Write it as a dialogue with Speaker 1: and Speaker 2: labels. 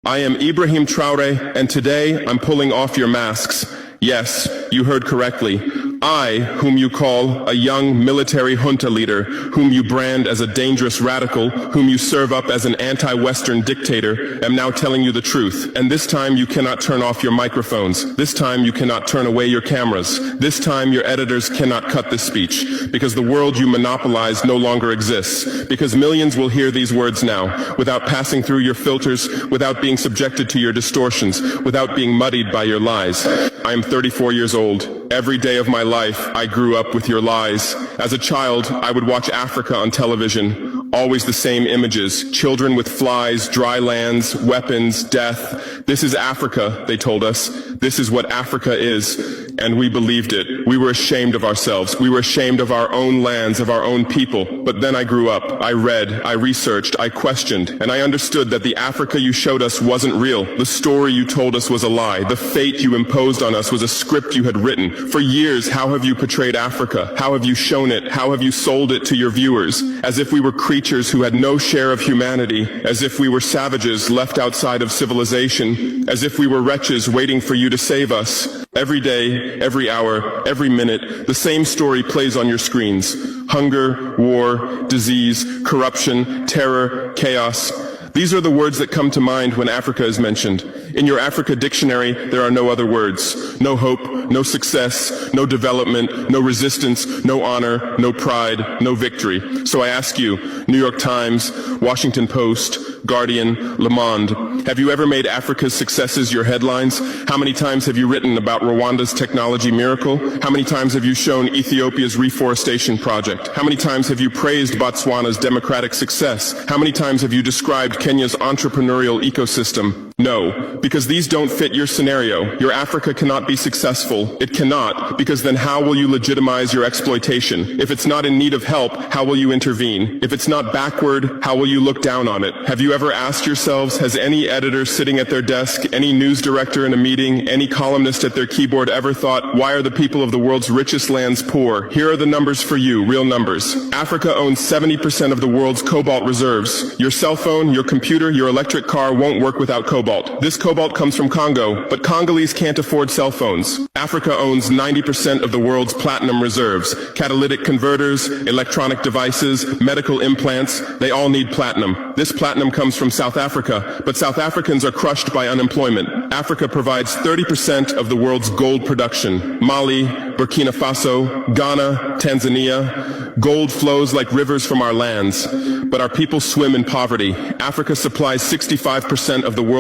Speaker 1: I am Ibrahim Traore, and today I'm pulling off your masks. Yes, you heard correctly. I, whom you call a young military junta leader, whom you brand as a dangerous radical, whom you serve up as an anti-Western dictator, am now telling you the truth. And this time you cannot turn off your microphones. This time you cannot turn away your cameras. This time your editors cannot cut this speech, because the world you monopolize no longer exists. Because millions will hear these words now, without passing through your filters, without being subjected to your distortions, without being muddied by your lies. I am 34 years old. Every day of my life, I grew up with your lies. As a child, I would watch Africa on television. Always the same images. Children with flies, dry lands, weapons, death. This is Africa, they told us. This is what Africa is. And we believed it. We were ashamed of ourselves. We were ashamed of our own lands, of our own people. But then I grew up. I read, I researched, I questioned, and I understood that the Africa you showed us wasn't real. The story you told us was a lie. The fate you imposed on us was a script you had written. For years, how have you portrayed Africa? How have you shown it? How have you sold it to your viewers? As if we were creatures who had no share of humanity, as if we were savages left outside of civilization, as if we were wretches waiting for you to save us. Every day, every hour, every minute, the same story plays on your screens. Hunger, war, disease, corruption, terror, chaos. These are the words that come to mind when Africa is mentioned. In your Africa dictionary, there are no other words. No hope, no success, no development, no resistance, no honor, no pride, no victory. So I ask you, New York Times, Washington Post, Guardian, Le Monde, have you ever made Africa's successes your headlines? How many times have you written about Rwanda's technology miracle? How many times have you shown Ethiopia's reforestation project? How many times have you praised Botswana's democratic success? How many times have you described Kenya's entrepreneurial ecosystem? No, because these don't fit your scenario. Your Africa cannot be successful. It cannot, because then how will you legitimize your exploitation? If it's not in need of help, how will you intervene? If it's not backward, how will you look down on it? Have you ever asked yourselves, has any editor sitting at their desk, any news director in a meeting, any columnist at their keyboard ever thought, why are the people of the world's richest lands poor? Here are the numbers for you, real numbers. Africa owns 70% of the world's cobalt reserves. Your cell phone, your computer, your electric car won't work without cobalt. This cobalt comes from Congo, but Congolese can't afford cell phones. Africa owns 90% of the world's platinum reserves. Catalytic converters, electronic devices, medical implants, they all need platinum. This platinum comes from South Africa, but South Africans are crushed by unemployment. Africa provides 30% of the world's gold production. Mali, Burkina Faso, Ghana, Tanzania. Gold flows like rivers from our lands, but our people swim in poverty. Africa supplies 65% of the world's